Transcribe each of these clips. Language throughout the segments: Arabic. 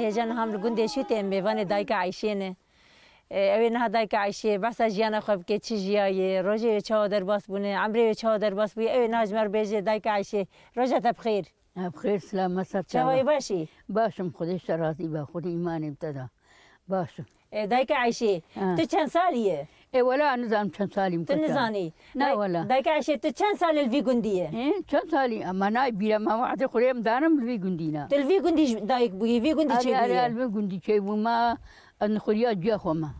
هێژان هەم لە گوندێ شوتێن بێوانێ دایکە عیشێنێ ئەوێ نەها دایکە عیشێ بەسە ژیانە خۆ بکێ چی ژیایێ ڕۆژێ چاوە دەرباس بوونێ ئەمرێ چاوە دەرباس بووی ئەوێ ناژمەر بێژێ دایکە عیشێ ڕۆژەتە بخێر بخير سلامة سر چاوەی باشی باشم خودی شراطی با خودی ایمان ابتدا باشم دایکە عیشێ تو چەند سالیە؟ اي ولا نظام چند سالي تو نزانی؟ لا ولا دایکە عیشێ تو چەند سال لڤی گوندیە؟ چند سالي اما ناي بيرا ما وعد خوريم دارم لوي گوندينا تو لڤی گوندیش دایک بووی وی گوندی چی بوویە؟ لوي گوندي چي بو ما ان خوريا جا خوما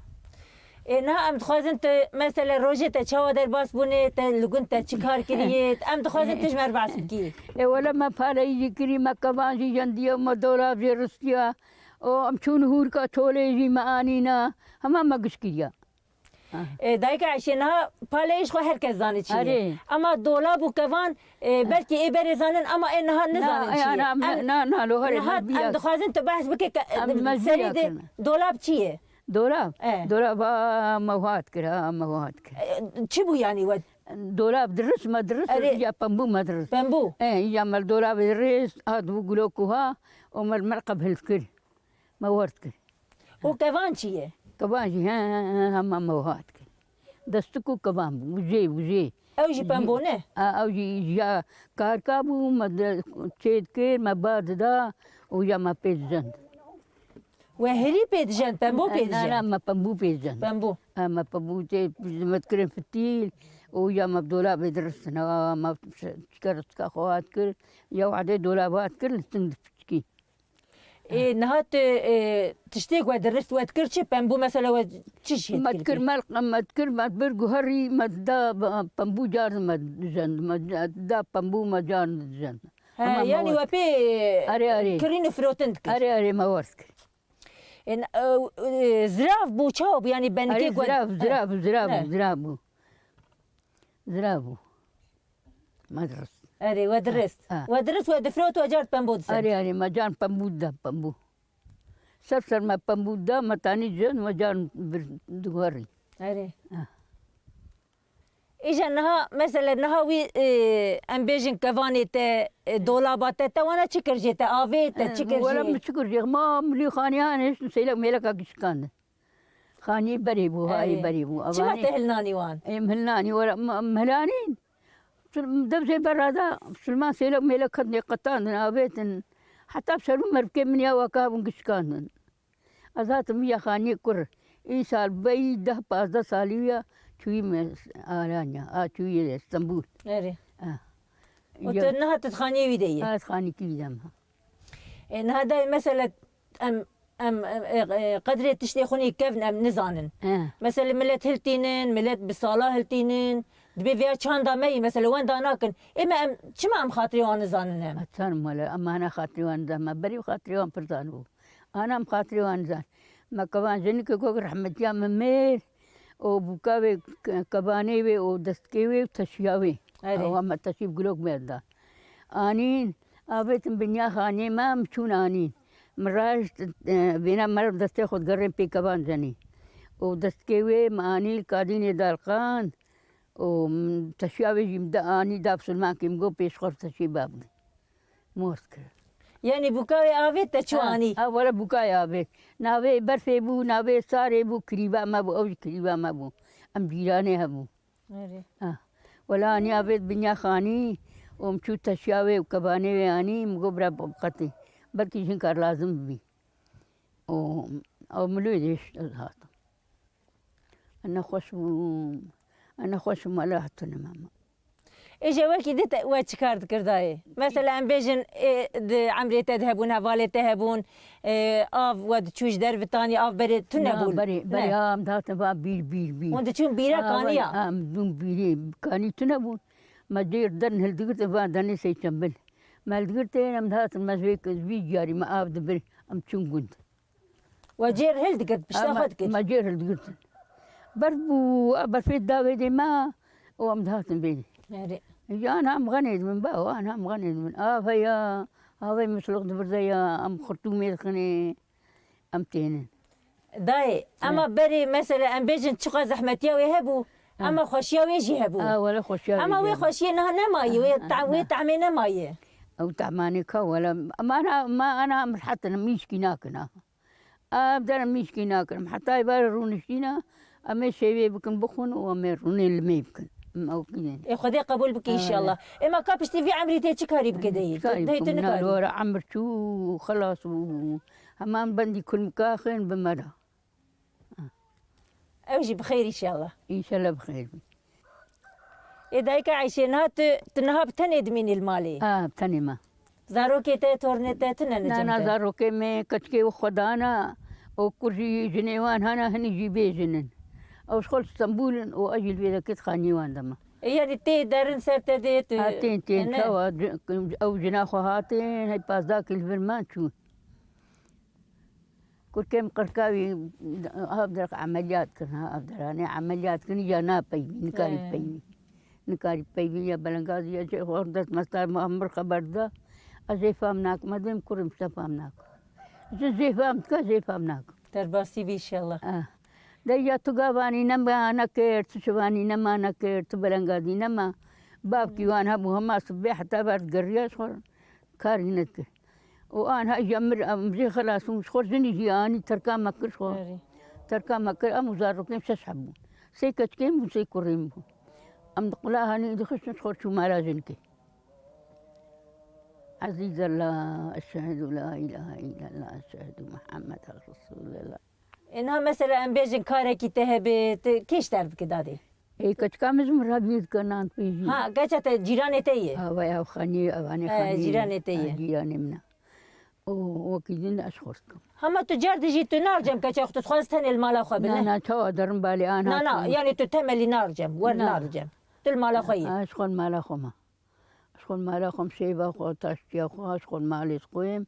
نه ام دخوازن تو مثلا روزه تا چاوا در باس بونه تا لگون تا چی کار کریت ام دخوازن تجمر باس بکی اي ولا ما فالي ذكري ما كمان جي جنديا ما دولاب جي رستيا او ام چون هور کا ټوله جي معانينا هما ما گشكيا دایکه عشنا پالیش خو هر کس زانه چیه اما دولاب و کوان بلکه ای برزانن اما اینها نزانن چیه انا لو هر ام دخوازن تو بحث بکی سرید دولاب چیه دولاب دولاب مواد كده مواد كده چی بو يعني ود دولاب درس مدرس يا بامبو مدرس بامبو يا مال دولاب درس هاد بقولوكوها ومال مرقب هالفكر مواد كده وكمان چیه كمان هم مواد كده دستكو كمان وجي وجي اوجي بامبو نه اوجي يا كاركابو مد تشيد كير ما بعد دا ويا ما بيزند وهري بيدجن بامبو بيدجن لا ما بامبو بيدجن بامبو ما بامبو متكرم في التيل ويا ما بدولاب يدرسنا ما شكرت كاخوات كل يا وعدي دولابات كل تندفكي إيه نهات تشتيك ودرست وتكرشي بامبو مثلا وتشي ما تكر ما تكر ما برجو هري ما دا بامبو جار ما جن ما دا بامبو ما جار جن يعني وبي أري كرين فروتند أري ما ورثك إن زراف بو شوب يعني بنكي زرافو مدرس أري ودرست ودرست ودفروت وجرت بامبود أري ما جان بامبودا بامبو سر ما بامبودا ما تاني جن ما جان دوغاري أري إيش أنها مثلا أنها وي أمبيجن كفاني تا دولابات تا وانا تشكر جيتا آفي تا تشكر جي ولا مشكر جي ما ملي خانيانش سيلك ميلك أكشكان خاني بريبو هاي بريبو شو ما تهلناني وان أي مهلاني ولا مهلانين دبزي برادا سلمان سيلك ميلك خدني قطان آفيتن حتى بسلم مركب من يا وكاب كشكان أذات ميا خاني كر إي سال بي ده 15 سالية شوي من آلانيا شوي اسطنبول أري وتنها تتخاني بديه تخاني كيدامها إن هذا مثلا أم قدر تشتيخوني كيف أم نزانن مثلا ملت هلتينين ملت بصالة هلتينين دبي فيها شان دامي مثلا وين داناكن إما أم شما أم خاطري وان زانن أم أتسان مالا أما أنا خاطري وان زان ما بري خاطري وان برزانو أنا أم خاطري وان زان ما كمان جنك كوك رحمة يا ممير وبكاوي كبانيوي ودستكيوي وتشياوي أو أما تشيب قلوك بيدا آنين أبيتم بنيا خاني ما مشون آنين مراج بينا مرب دستي خود قرن بي كبان زني ودستكيوي ماني الكادين دالقان وتشياوي جمدا آني داب سلمان كيم جو بيش خور تشيباب مورسك يعني بكاوي آفي تشواني ولا بكاوي آفي ناوي برفي بو ناوي ساري بو كريبا ما بو أو كريبا ما بو أم جيراني هبو ولا أني آفيت بنيا خاني ومشو تشياوي وكباني وياني مقبرة بقتي بركي شنكار لازم بي أو ملويدش هذا أنا خوش ملاحتنا ماما إيش وكي ديت واتشكارت كرداي مثلا أم بيجن عمري تذهبون هفالي تذهبون آف ود تشوش درب تاني آف بري تنبول بري هم دهات با بير وانت تشون بيرا كانيا دون بيري كاني تنبول ما دير دن هل دقرت با دني سي چنبل ما دقرت أم دهات مزويك زوي جاري ما آف دبر أم چون قند وجير هل دقرت بشتاخد كده ما جير هل دقرت بربو برفيد داوي دي ما وأم دهات بيدي أنا أم غنيد من باو أنا أم غنيد من فيا هاي مسلوق دبرزيا أم خرطومي خني أم تينن داي أما بري مثلا أم بيجن تشقى زحمتيا ويهبو أما خوشيا ويجي هبو ولا خوشيا أما وي خوشيا نها نماي وي طعمي نماي أو تعمانك ولا ما أنا حتى ميشكي ناكنا أبدأ ميشكي ناكنا حتى يبارون شينا أما شيء بكن بخون وأمرون اللي يمكن أو كذا خدي قبول بك إن شاء الله إما كابشتي في عمري تشكاري بكدي تنكاري ورا عمر شو خلاص وهمان بندي كل مكاخن بمرة أوجي بخير إن شاء الله. إن شاء الله بخير. إذا عايشينها تنهب تند من المالي. بتني ما. زاروكي تورنت تنن. أنا زاروكي مي كتكي وخدانا وكرجي جنيوان هنا هنجي بيجنن. أو شغل اسطنبول وأجل بيدا كت خانيوان دما. يعني تي دارن سرت ديت. تين شوا أو جناخو هاتين هاي باس ذاك الفرمان شو. كل كم قركاوي أقدر عمليات كنا أقدر أنا عمليات كني جانا بيني نكاري بيني يا بلنغازي يا شيخ وردت مستار مأمر خبر ده أزاي فهمناك ما دام كرم سفهمناك زي فهمتك زي فهمناك ترباسي بي إن شاء الله. ده يا تجاباني نما أنا كيرت شواني نما أنا كيرت بلنغازي نما باب كيوان هبو هما صبيح تبرد قرياس خور كارينتك وأنا أجمر أمزي خلاص ومشخور زني جياني تركا مكر خور تركا مكر أمزارو كيم سحبون سيكت كيم وسيكوريم أم دقلاها ني دخش نشخور شو ما زنكي عزيز الله أشهد لا إله إلا الله أشهد محمد رسول الله. إنها مثلا أم بيجن كاركي تهبت كيش تعرف كده دي؟ إيه كتكا مزمر هبيد كنان بيجي. كاتشت جيران تيه. ويا خاني أواني خاني. جيران تيه. جيران منا. وكيدين أشخركم. هما تجار تجي تنارجم كاتش أخت تخلصتن المال خبنا. أنا تو درم بالي أنا. لا يعني تتملي نارجم ور نارجم. تل مال خوي. أشخل مال خوما. أشخل مال خوم شيبا خو تاشتي خو أشخل مال سقيم.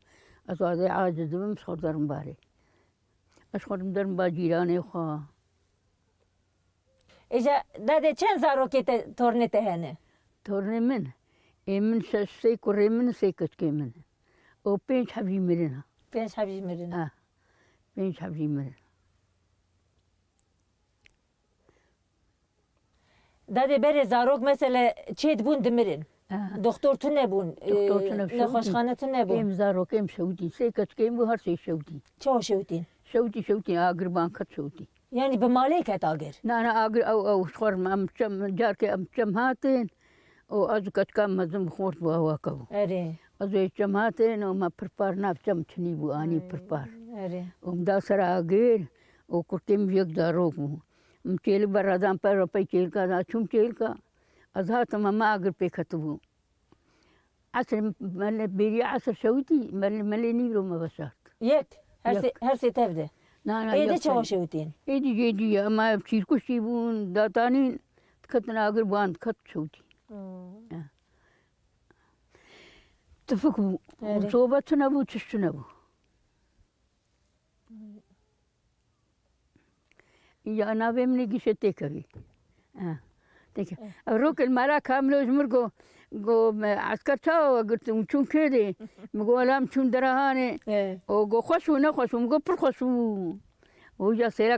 أصادي عاجز بمش خو درم بالي. أشخل درم باجيراني خو. إجا ده چند زاروكي تورنته هنه؟ تورنه من. من سي كوري من سي كتكي من. و پنج حبی مرنا. پنج حبی مرنا. پنج حبی مرنا. داده بر زاروک مثلا چید بون دمرن. دکتر تو نبون. دکتر تو نبون. نخوشخانه تو نبون. ام زاروک ام شودی. سیکت کیم بو هر سی شودی. چه شودین؟ شودی آگر بانکت شودی. یعنی به مالکت آگر؟ نه آگر او شخور ام چم جار که ام چم هاتین. او از کت کم مزم خورد با هوا کو. اره. أزوج جماعتين وما بربار نافجم تنيبو أني بربار. دا سرا غير وكرتم يقدروكو. مچيل برادام پر پيچيل کا ناچوم چيل کا. أزهات ما أقر بيكتبو. عصر مل بيري عصر شوتي مل نيرو ما بسات. يك هرسي تبدأ. نا إيه ده شو شوتين؟ إيه دي جي أما بشيل كشيبون داتانين كتنا أقر باند كت شوتي. تفكوا صوبة نبو تشنبو يا أنا بمني قشة تكبي تك الروك المرا كاملة جمركو جو عسكر تاو قلت مشون كده مقول لهم مشون درهاني وجو خشوا نخشوا مقول برخشوا وجا سيرا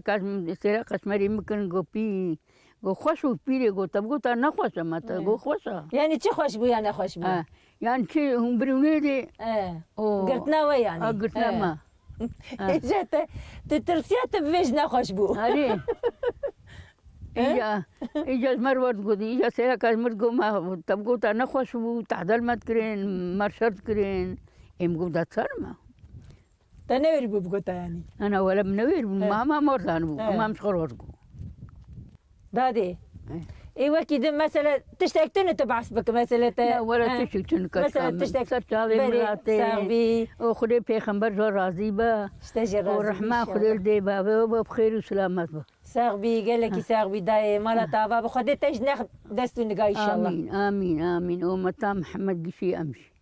كشمري ممكن جو بي جو خشوا بيري جو تبغوا تنخش ما تبغوا خشة يعني شو خش بو يعني خش بو يعني شيء هم برونيدي قرتنا ويا يعني قرتنا ما جات تترسيات بفيجنا خوش بو هاري إجا مرود قدي إجا سيرا كاز مرد ما تبغوا تانا خوش بو تعدل ما تكرين مرشد كرين إم قو داتر ما تنوير بو بقولتا يعني أنا ولا منوير ما مرتان بو ما مشخور ورقو دادي ايوه كده مثلا تشتاقتني تبعث بك مثلا لا ولا تشتاقتني مثلا تشتاق مراتي وخدي بيخمبر جو راضي با ورحمة خدي دي بابا بخير وسلامات با ساغبي قال لك ساغبي داي مالا تابا خدي تجنخ دستو نقا ان شاء الله امين امين امين ومتى محمد قشي امشي